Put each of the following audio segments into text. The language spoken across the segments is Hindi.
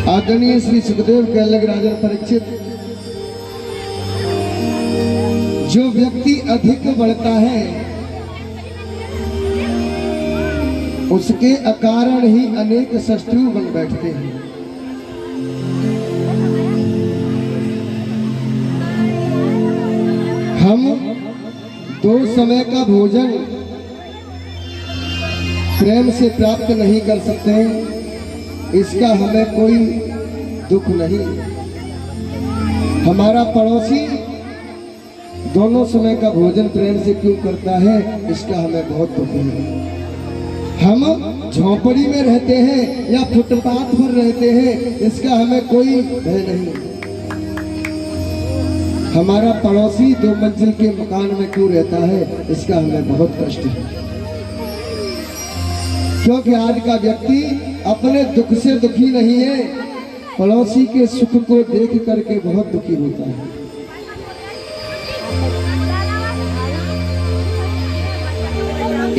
आदरणीय श्री सुखदेव कहने लगे राजन परीक्षित, जो व्यक्ति अधिक बढ़ता है उसके अकारण ही अनेक शत्रु बन बैठते हैं। हम दो समय का भोजन प्रेम से प्राप्त नहीं कर सकते, इसका हमें कोई दुख नहीं। हमारा पड़ोसी दोनों समय का भोजन प्रेम से क्यों करता है, इसका हमें बहुत दुख है। हम झोंपड़ी में रहते हैं या फुटपाथ पर रहते हैं, इसका हमें कोई भय नहीं। हमारा पड़ोसी 2 मंजिल के मकान में क्यों रहता है, इसका हमें बहुत कष्ट है। क्योंकि आज का व्यक्ति अपने दुख से दुखी नहीं है, पड़ोसी के सुख को देख करके बहुत दुखी होता है।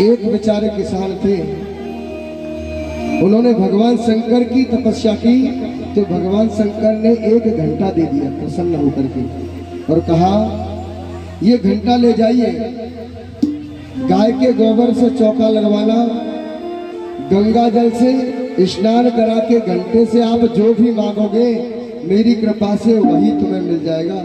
एक बेचारे किसान थे, उन्होंने भगवान शंकर की तपस्या की तो भगवान शंकर ने 1 घंटा दे दिया प्रसन्न होकर के, और कहा ये घंटा ले जाइए, गाय के गोबर से चौका लगवाना, गंगा जल से स्नान करा के घंटे से आप जो भी मांगोगे मेरी कृपा से वही तुम्हें मिल जाएगा।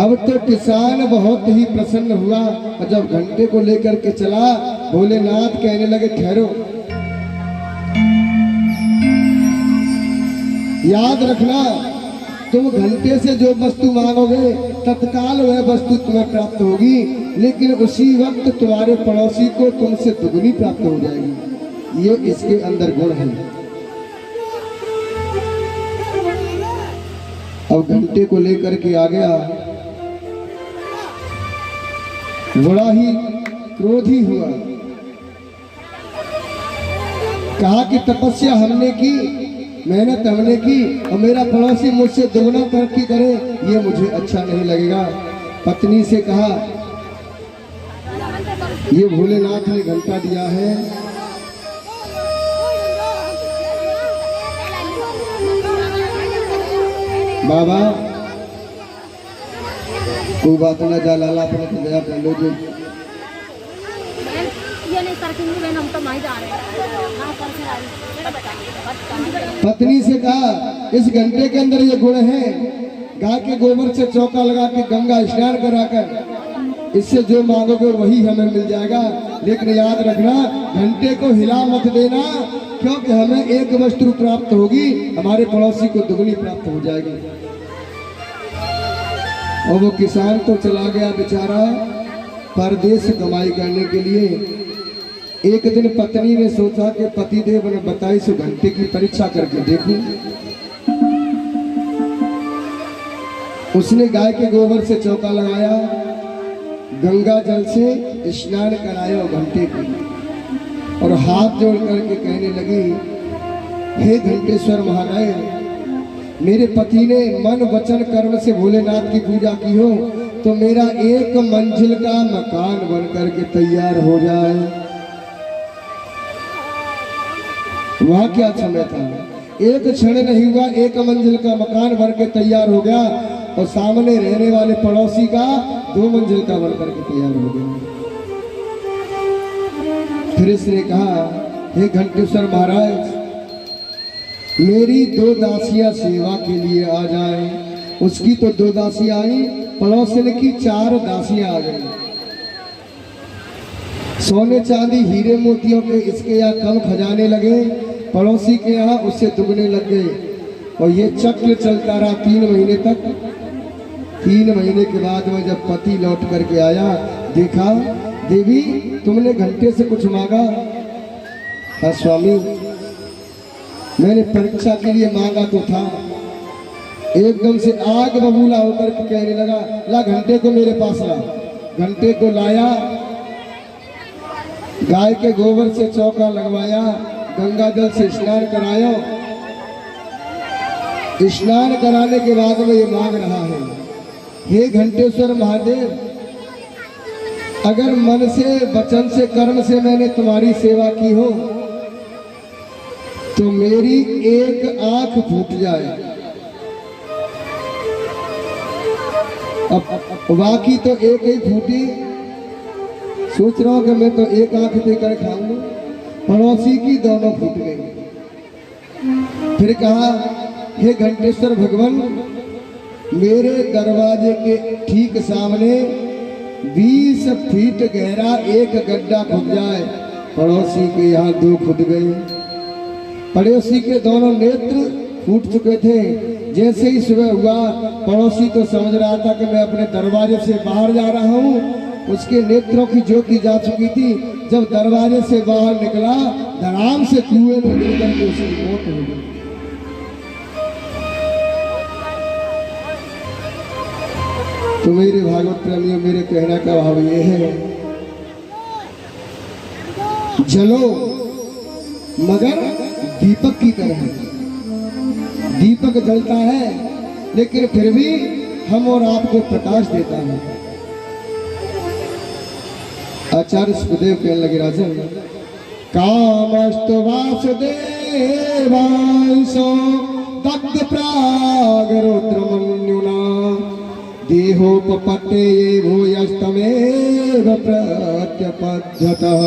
अब तो किसान बहुत ही प्रसन्न हुआ, और जब घंटे को लेकर के चला, भोलेनाथ कहने लगे ठहरो, याद रखना तुम घंटे से जो वस्तु मांगोगे तत्काल वह वस्तु तुम्हें प्राप्त होगी, लेकिन उसी वक्त तुम्हारे पड़ोसी को तुमसे दुगनी प्राप्त हो जाएगी। ये इसके अंदर गुण है। अब घंटे को लेकर के आ गया, बड़ा ही क्रोधी हुआ, कहा कि तपस्या हमने की, मेहनत हमने की, और मेरा पड़ोसी मुझसे दुगना तरक्की करे, ये मुझे अच्छा नहीं लगेगा। पत्नी से कहा ये भोलेनाथ ने घंटा दिया है, बाबा कोई बात ना, जा लाला अपने तो दया कर लो जो। पत्नी से कहा इस घंटे के अंदर ये गुण है, गाय के गोबर से चौका लगा के गंगा स्नान कराकर इससे जो मांगोगे वही हमें मिल जाएगा, लेकिन याद रखना घंटे को हिला मत देना, क्योंकि हमें एक वस्तु प्राप्त होगी, हमारे पड़ोसी को दुगनी प्राप्त हो जाएगी। और वो किसान तो चला गया बेचारा परदेश कमाई करने के लिए। एक दिन पत्नी ने सोचा कि पतिदेव ने बताई सो घंटे की परीक्षा करके देखूं। उसने गाय के गोबर से चौका लगाया, गंगा जल से स्नान कराया घंटे को, और हाथ जोड़ करके कहने लगी हे घंटेश्वर महाराज, मेरे पति ने मन वचन कर्म से भोलेनाथ की पूजा की हो तो मेरा 1 मंजिल का मकान बन करके तैयार हो जाए। वहां क्या समय था, एक क्षण नहीं हुआ 1 मंजिल का मकान बन के तैयार हो गया, और सामने रहने वाले पड़ोसी का 2 मंजिल का बन करके तैयार हो गया। फिर इसने कहा हे घंटेश्वर महाराज, मेरी 2 दासियां सेवा के लिए आ जाए। उसकी तो 2 दासियां आई, पड़ोसन की 4 दासियां आ गई। सोने चांदी हीरे मोतियों के इसके यहाँ कम खजाने लगे, पड़ोसी के यहाँ उससे दुगने लग गए, और ये चक्र चलता रहा 3 महीने तक। 3 महीने के बाद में जब पति लौट करके आया, देखा देवी तुमने घंटे से कुछ मांगा? हाँ स्वामी, मैंने परीक्षा के लिए मांगा तो था। एकदम से आग बबूला होकर के कहने लगा ला घंटे को मेरे पास ला। घंटे को लाया, गाय के गोबर से चौका लगवाया, गंगा जल से स्नान कराया। स्नान कराने के बाद में ये मांग रहा है हे घंटेश्वर महादेव, अगर मन से वचन से कर्म से मैंने तुम्हारी सेवा की हो मेरी एक आंख फूट जाए, अब बाकी तो एक ही फूटी, सोच रहा हूं कि मैं तो एक आंख देकर खाऊंगा, पड़ोसी की दोनों फूट गई। फिर कहा, हे घंटेश्वर भगवान, मेरे दरवाजे के ठीक सामने 20 फीट गहरा एक गड्ढा खुद जाए। पड़ोसी के यहाँ 2 फुट गए। पड़ोसी के दोनों नेत्र फूट चुके थे। जैसे ही सुबह हुआ, पड़ोसी तो समझ रहा था कि मैं अपने दरवाजे से बाहर जा रहा हूँ। उसके नेत्रों की ज्योति जा चुकी थी। जब दरवाजे से बाहर निकला, धड़ाम से कुएं में गिरकर के उसकी मौत हो गई। तो मेरे भागवत प्रेमियों, मेरे कहने का भाव ये है, जलो मगर दीपक की तरह। दीपक जलता है लेकिन फिर भी हम और आपको प्रकाश देता है। आचार्य सुखदेव कहने लगे, राजन, कामस्तु वासुदेवांसो दग्ध प्रागरुद्रमन्युना देहोपपत्ते भूयस्तमेव प्रत्यपद्यतः।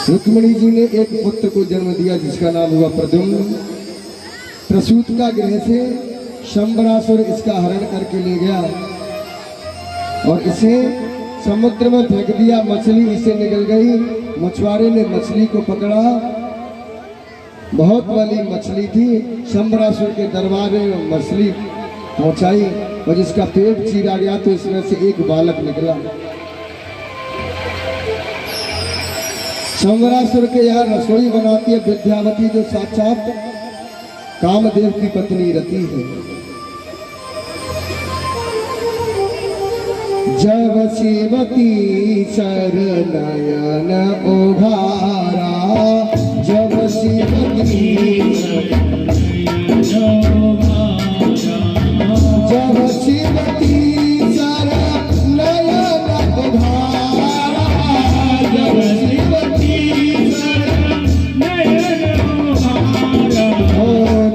रुक्मिणी जी ने एक पुत्र को जन्म दिया जिसका नाम हुआ प्रद्युम्न। प्रसूत का गृह से शंबरासुर इसका हरण करके ले गया और इसे समुद्र में फेंक दिया। मछली इसे निकल गई। मछुआरे ने मछली को पकड़ा, बहुत वाली मछली थी। शंबरासुर के दरबार में मछली पहुंचाई और जिसका पेट चीरा गया तो इसमें से एक बालक निकला। शंबरासुर के यहाँ रसोई बनाती है विद्यावती, जो साक्षात कामदेव की पत्नी रति है। जब शिवती शरणयन उघारा, जब शिवती जब शिवती शरणयन उघारा, जब शिवती शरणयन उघारा, हो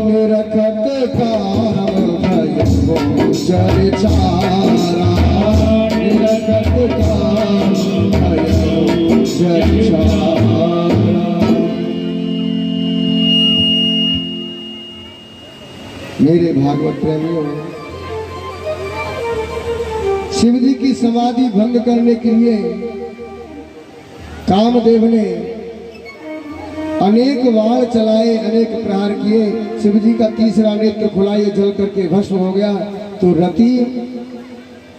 निरखत काम भयो चरिचारा, निरखत काम भयो चरिचारा। मेरे भागवत प्रेमियों, शिव जी की समाधि भंग करने के लिए कामदेव ने अनेक वार चलाए, अनेक प्रहार किए। शिव जी का तीसरा नेत्र खुला, ये जल करके भस्म हो गया। तो रति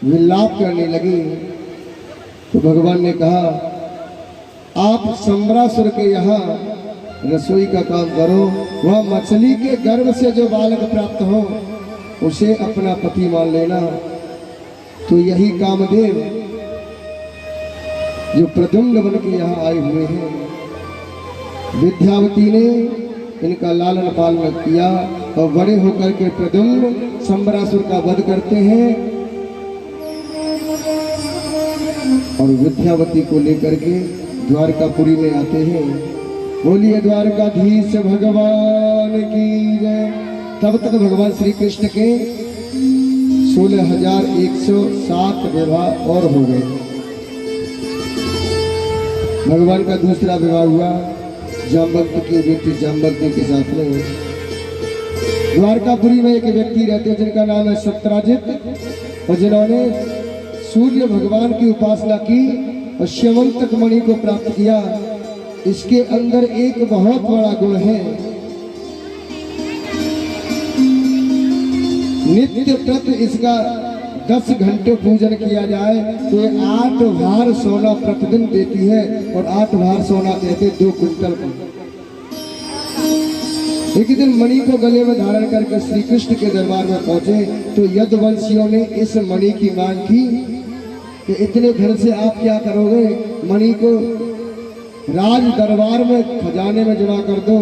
विलाप करने लगी। तो भगवान ने कहा, आप शंबरासुर के यहाँ रसोई का काम करो, वह मछली के गर्भ से जो बालक प्राप्त हो उसे अपना पति मान लेना। तो यही कामदेव जो प्रद्युम्न बन के यहाँ आए हुए हैं, विद्यावती ने इनका लालन पालन किया और बड़े होकर के प्रद्युम्न शंबरासुर का वध करते हैं और विद्यावती को लेकर के द्वारकापुरी में आते हैं। बोलिए द्वारकाधीश भगवान की जय। तब तक भगवान श्री कृष्ण के 16,107 विवाह और हो गए। भगवान का दूसरा विवाह हुआ जाम्बवती की बेटी जाम्बवती के साथ में। द्वारकापुरी में एक व्यक्ति रहते हैं जिनका नाम है सत्राजित, और जिन्होंने सूर्य भगवान की उपासना की और श्यमंतक मणि को प्राप्त किया। इसके अंदर एक बहुत बड़ा गुण है, नित्य प्रत इसका 10 घंटे पूजन किया जाए तो ये 8 भार सोना प्रतिदिन देती है और 8 भार सोना देते 2 क्विंटल को। एक दिन मणि को गले में धारण करके श्री कृष्ण के दरबार में पहुंचे तो यदुवंशियों ने इस मणि की मांग की कि इतने धन से आप क्या करोगे? मणि को राज दरबार में खजाने में जमा कर दो,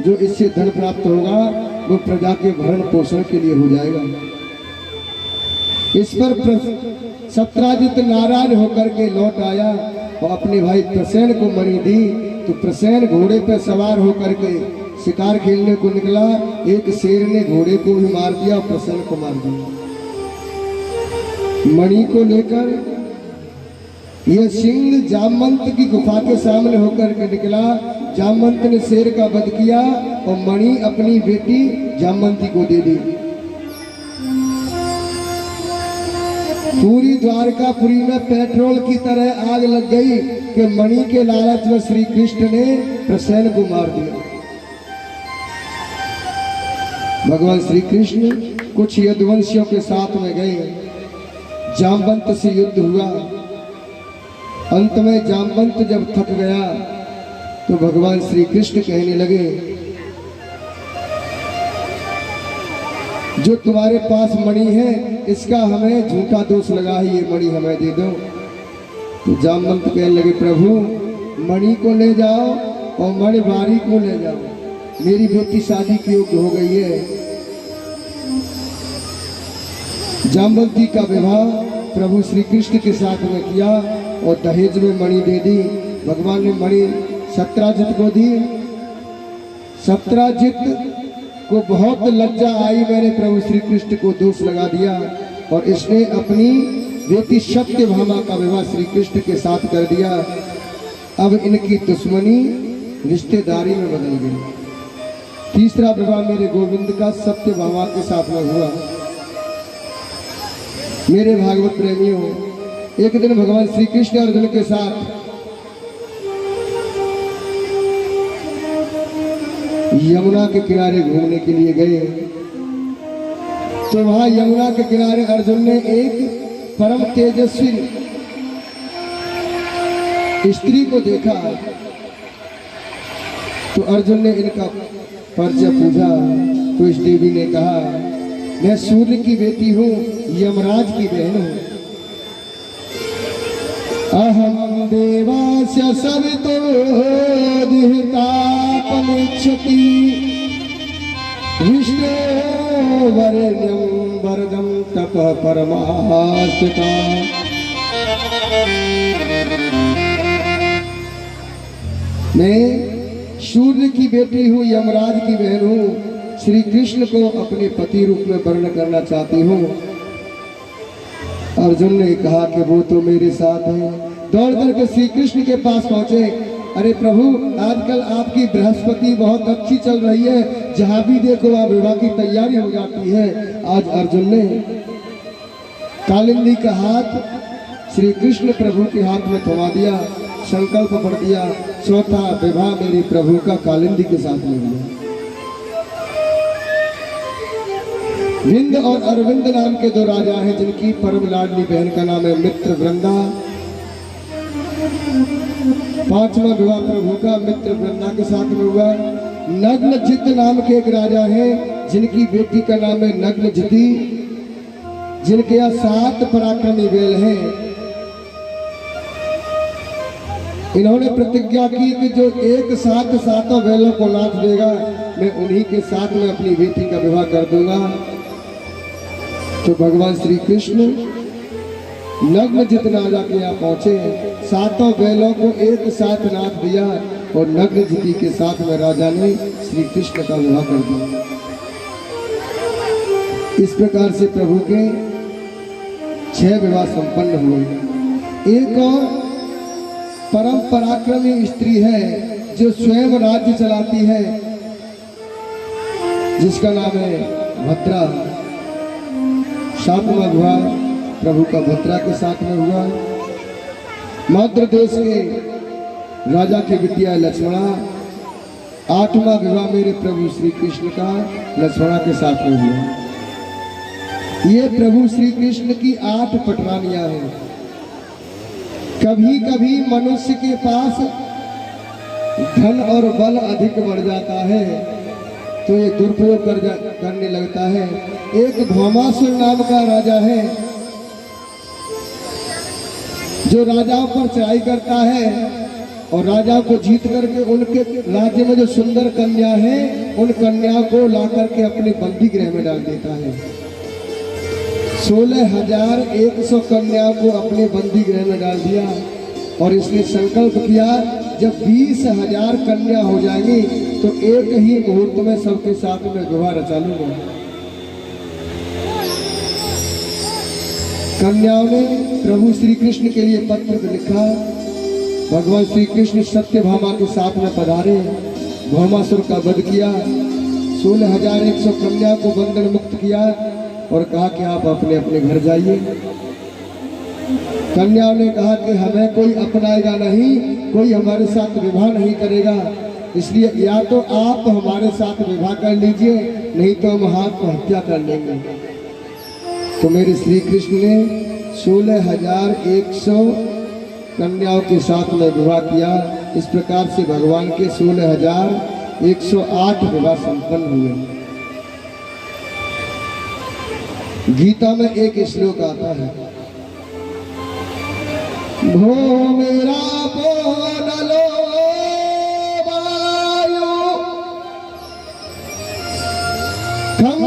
जो इससे धन प्राप्त होगा वो प्रजा के भरण पोषण के लिए हो जाएगा। इस पर सत्राजित नाराज होकर के लौट आया और अपने भाई प्रसेन को मणि दी तो प्रसेन घोड़े पर सवार होकर के शिकार खेलने को निकला। एक शेर ने घोड़े को भी मार दिया और प्रसेन को मार दिया। मणि को लेकर यह सिंह जामवंत की गुफा के सामने होकर के निकला। जामवंत ने शेर का वध किया और मणि अपनी बेटी जामवंती को दे दी। पूरी द्वारकापुरी में पेट्रोल की तरह आग लग गई कि मणि के लालच में श्री कृष्ण ने प्रसेन को मार दिया। भगवान श्री कृष्ण कुछ यदुवंशियों के साथ में गए। जामवंत से युद्ध हुआ। अंत में जामवंत जब थक गया तो भगवान श्री कृष्ण कहने लगे, जो तुम्हारे पास मणि है इसका हमें झूठा दोष लगा है, ये मणि हमें दे दो। तो जामवंत कहने लगे, प्रभु मणि को ले जाओ और मणिबारी को ले जाओ, मेरी बेटी शादी की योग्य हो गई है। जामवंती का विवाह प्रभु श्री कृष्ण के साथ में किया और दहेज में मणि दे दी। भगवान ने मणि सत्राजित को दी। सत्राजित को बहुत लज्जा आई, मैंने प्रभु श्री कृष्ण को दोष लगा दिया और इसने अपनी बेटी सत्यभामा का विवाह श्री कृष्ण के साथ कर दिया। अब इनकी दुश्मनी रिश्तेदारी में बदल गई। तीसरा विवाह मेरे गोविंद का सत्यभामा के साथ में हुआ। मेरे भागवत प्रेमियों, एक दिन भगवान श्री कृष्ण अर्जुन के साथ यमुना के किनारे घूमने के लिए गए। तो वहां यमुना के किनारे अर्जुन ने एक परम तेजस्वी स्त्री को देखा। तो अर्जुन ने इनका परिचय पूछा तो इस देवी ने कहा, मैं सूर्य की बेटी हूँ, यमराज की बहन हूँ। अहम देवास्य सवितो दिहितापनिच्छति विष्णु वरेण्यं वरदं तपः परमास्थिता। मैं सूर्य की बेटी हूँ, यमराज की बहन हूँ। श्री कृष्ण को अपने पति रूप में वर्ण करना चाहती हूँ। अर्जुन ने कहा कि वो तो मेरे साथ है। दौड़ करके श्री कृष्ण के पास पहुंचे। अरे प्रभु, आजकल आपकी बृहस्पति बहुत अच्छी चल रही है, जहां भी देखो वहां विवाह की तैयारी हो जाती है। आज अर्जुन ने कालिंदी का हाथ श्री कृष्ण प्रभु के हाथ में थमा दिया, संकल्प पढ़ दिया, चौथा विवाह मेरे प्रभु का कालिंदी के साथ में हुआ। विंद और अरविंद नाम के दो राजा हैं, जिनकी परम लाडली बहन का नाम है मित्र वृंदा। पांचवा विवाह प्रभु का मित्र वृंदा के साथ में हुआ। नग्नजित नाम के एक राजा हैं, जिनकी बेटी का नाम है नग्नजिति, जिनके यहाँ 7 पराक्रमी बैल हैं। इन्होंने प्रतिज्ञा की कि जो एक साथ 7 बैलों को नाच देगा, मैं उन्हीं के साथ में अपनी बेटी का विवाह कर दूंगा। तो भगवान श्री कृष्ण नग्नजित राजा के यहाँ पहुंचे, 7 बैलों को एक साथ नाच दिया और नग्नजिति के साथ में राजा ने श्री कृष्ण का विवाह कर दिया। इस प्रकार से प्रभु के 6 विवाह संपन्न हुए। एक और परम पराक्रमी स्त्री है जो स्वयं राज्य चलाती है, जिसका नाम है भद्रा। 7वां विवाह प्रभु का भद्रा के साथ में हुआ। मध्य देश के राजा की बिटिया लक्ष्मणा। 8वां विवाह मेरे प्रभु श्री कृष्ण का लक्ष्मणा के साथ में हुआ। ये प्रभु श्री कृष्ण की 8 पटरानियां हैं। कभी कभी मनुष्य के पास धन और बल अधिक बढ़ जाता है तो ये दुरुपयोग करने लगता है। एक भौमासुर नाम का राजा है जो राजाओं पर चढ़ाई करता है और राजाओं को जीत करके उनके राज्य में जो सुंदर कन्या है उन कन्याओं को ला करके अपने बंदी गृह में डाल देता है। 16,100 कन्याओं को अपने बंदी गृह में डाल दिया और इसने संकल्प किया जब 20,000 कन्या हो जाएंगी तो एक ही मुहूर्त में सबके साथ में विवाह रचा लूंगा। कन्याओं ने प्रभु श्री कृष्ण के लिए पत्र लिखा। भगवान श्री कृष्ण सत्यभामा के साथ में पधारे, भौमासुर का वध किया, 16,100 कन्या को बंधन मुक्त किया और कहा कि आप अपने अपने घर जाइए। कन्याओं ने कहा कि हमें कोई अपनाएगा नहीं, कोई हमारे साथ विवाह नहीं करेगा, इसलिए या तो आप हमारे साथ विवाह कर लीजिए, नहीं तो हम आत्महत्या कर लेंगे। तो मेरे श्री कृष्ण ने 16,100 कन्याओं के साथ में विवाह किया। इस प्रकार से भगवान के 16,108 विवाह संपन्न हुए। गीता में एक श्लोक आता है, भो मेरा बोलो वायु खम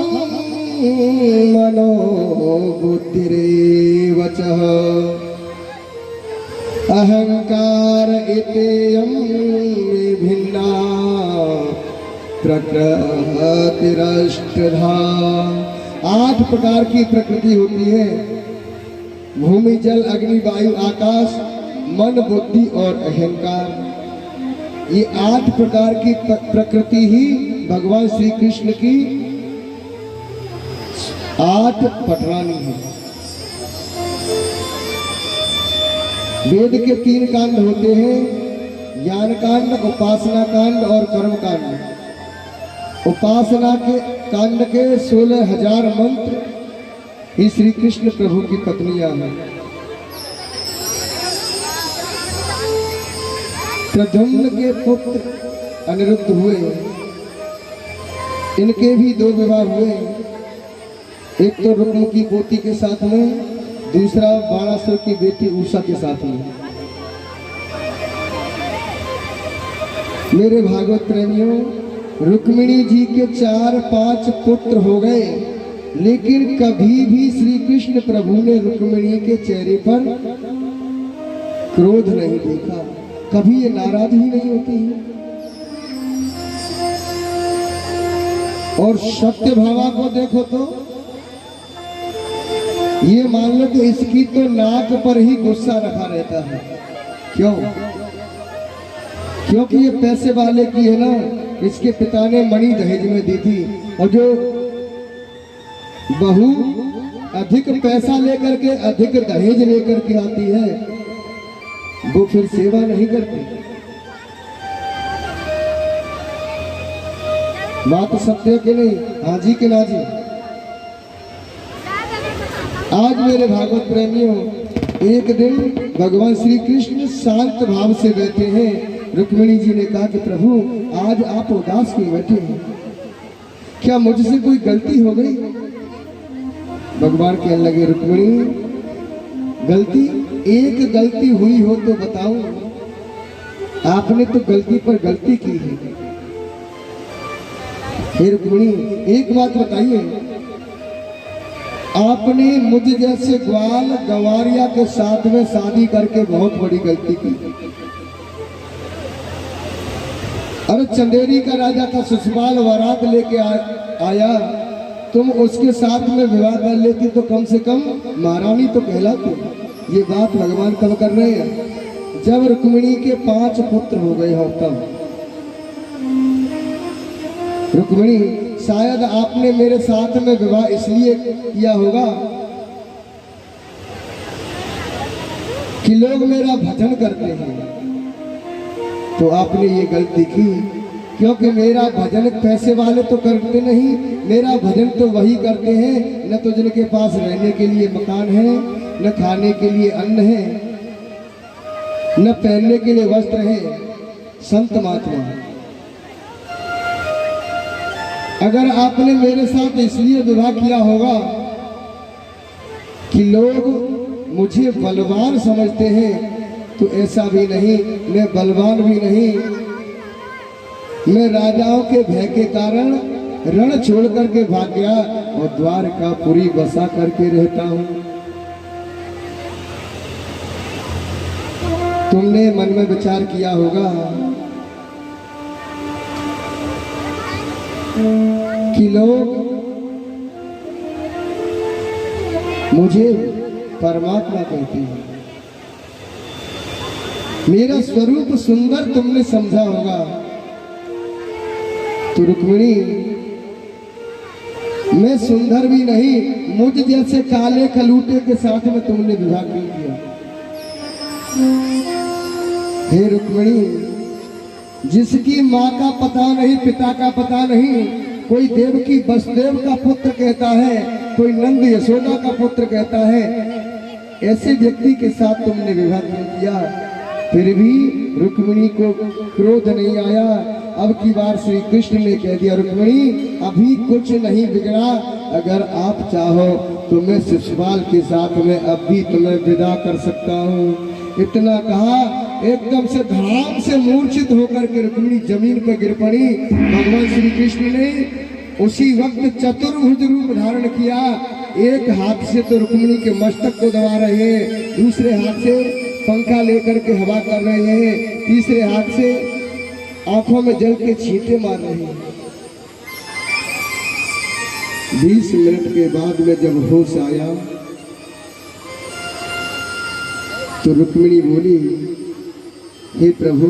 मनो बुद्धिरेव च अहंकार इत्ययं विभिन्ना प्रकृतिरष्टधा। 8 प्रकार की प्रकृति होती है, भूमि जल अग्नि वायु आकाश, मन बुद्धि और अहंकार। ये 8 प्रकार की प्रकृति ही भगवान श्री कृष्ण की 8 पटरानी है। वेद के 3 कांड होते हैं, ज्ञान कांड, उपासना कांड और कर्म कांड। उपासना के कांड के 16,000 मंत्र ही श्री कृष्ण प्रभु की पत्नियां हैं। प्रद्युम्न के पुत्र अनिरुद्ध हुए, इनके भी 2 विवाह हुए, एक तो रुक्म की पोती के साथ में, दूसरा बाणासुर की बेटी उषा के साथ में। मेरे भागवत प्रेमियों, रुक्मिणी जी के 4-5 पुत्र हो गए, लेकिन कभी भी श्री कृष्ण प्रभु ने रुक्मिणी के चेहरे पर क्रोध नहीं देखा, कभी ये नाराज ही नहीं होती है। और सत्यभामा को देखो तो ये मान लो कि इसकी तो नाक पर ही गुस्सा रखा रहता है। क्यों? क्योंकि ये पैसे वाले की है ना, इसके पिता ने मणि दहेज में दी थी, और जो बहू अधिक पैसा लेकर के अधिक दहेज लेकर के आती है वो फिर सेवा नहीं करती। बात सत्य के नहीं, हाँ जी के ना जी। आज मेरे भागवत प्रेमियों, एक दिन भगवान श्री कृष्ण शांत भाव से बैठे हैं। रुक्मिणी जी ने कहा कि प्रभु आज आप उदास क्यों बैठे हैं, क्या मुझसे कोई गलती हो गई? भगवान कहने लगे, रुक्मिणी गलती, एक गलती हुई हो तो बताओ, आपने तो गलती पर गलती की है। हे रुक्मिणी एक बात बताइए, आपने मुझ जैसे ग्वाल गवारिया के साथ में शादी करके बहुत बड़ी गलती की। अरे चंदेरी का राजा का ससुराल बारात लेके आया, तुम उसके साथ में विवाह कर लेती तो कम से कम महारानी तो कहलाती। ये बात भगवान कब कर रहे हैं? जब रुक्मिणी के 5 पुत्र हो गए हो तब। रुक्मिणी शायद आपने मेरे साथ में विवाह इसलिए किया होगा कि लोग मेरा भजन करते हैं, तो आपने ये गलती की, क्योंकि मेरा भजन पैसे वाले तो करते नहीं, मेरा भजन तो वही करते हैं न तो जिनके पास रहने के लिए मकान है, न खाने के लिए अन्न है, न पहनने के लिए वस्त्र है, संत महात्मा। अगर आपने मेरे साथ इसलिए विवाह किया होगा कि लोग मुझे बलवान समझते हैं, तो ऐसा भी नहीं, मैं बलवान भी नहीं। मैं राजाओं के भय के कारण रण छोड़ करके भाग गया और द्वारकापुरी बसा करके रहता हूं। तो तुमने मन में विचार किया होगा कि लोग मुझे परमात्मा कहते हैं, मेरा स्वरूप सुंदर तुमने समझा होगा। तो रुक्मिणी, मैं सुंदर भी नहीं, मुझ जैसे काले कलूटे के साथ में तुमने विवाह क्यों किया? हे रुक्मिणी, जिसकी माँ का पता नहीं, पिता का पता नहीं, कोई देवकी वसुदेव का पुत्र कहता है, कोई नंद यशोदा का पुत्र कहता है, ऐसे व्यक्ति के साथ तुमने विवाह क्यों किया? फिर भी रुक्मिणी को क्रोध नहीं आया। अब की बार श्री कृष्ण ने कह दिया, रुक्मिणी अभी कुछ नहीं बिगड़ा, अगर आप चाहो तो मैं शिशुपाल के साथ में अब भी तुम्हें विदा कर सकता हूँ। इतना कहा, एकदम से धड़ाम से मूर्छित होकर के रुक्मिणी जमीन पर गिर पड़ी। भगवान श्री कृष्ण ने उसी वक्त चतुर्भुज रूप धारण किया। एक हाथ से तो रुक्मिणी के मस्तक को दबा रहे हैं, दूसरे हाथ से पंखा लेकर के हवा कर रहे हैं, तीसरे हाथ से आंखों में जल के छींटे मार रहे हैं। 20 मिनट के बाद में जब होश आया तो रुक्मिणी बोली, हे प्रभु,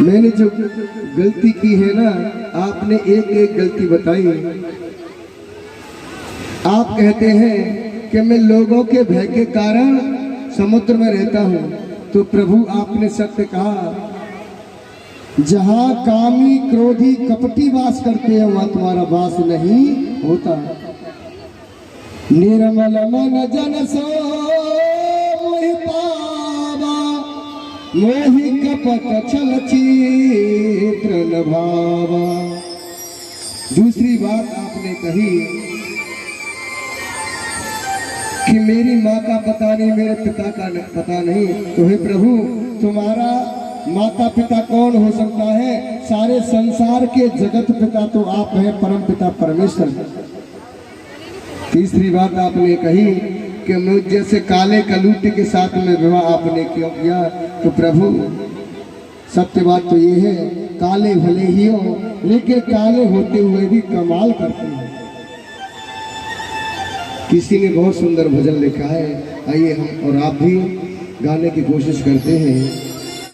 मैंने जो गलती की है ना, आपने एक एक गलती बताई। आप कहते हैं कि मैं लोगों के भय के कारण समुद्र में रहता हूँ, तो प्रभु आपने सत्य कहा, जहाँ कामी क्रोधी कपटी वास करते हैं वहाँ तुम्हारा वास नहीं होता। निर्मल मन जन सो मोहि पावा, मोहि कपट छल चित्र न भावा। दूसरी बात आपने कही कि मेरी माँ का पता नहीं, मेरे पिता का पता नहीं, तो हे प्रभु तुम्हारा माता पिता कौन हो सकता है? सारे संसार के जगत पिता तो आप हैं, परम पिता परमेश्वर। तीसरी बात आपने कही कि मुझ जैसे काले कलूटे के साथ में विवाह आपने क्यों किया? तो प्रभु सत्य बात तो ये है, काले भले ही हो लेकिन काले होते हुए भी कमाल करते हैं। किसी ने बहुत सुंदर भजन लिखा है, आइए हम और आप भी गाने की कोशिश करते हैं।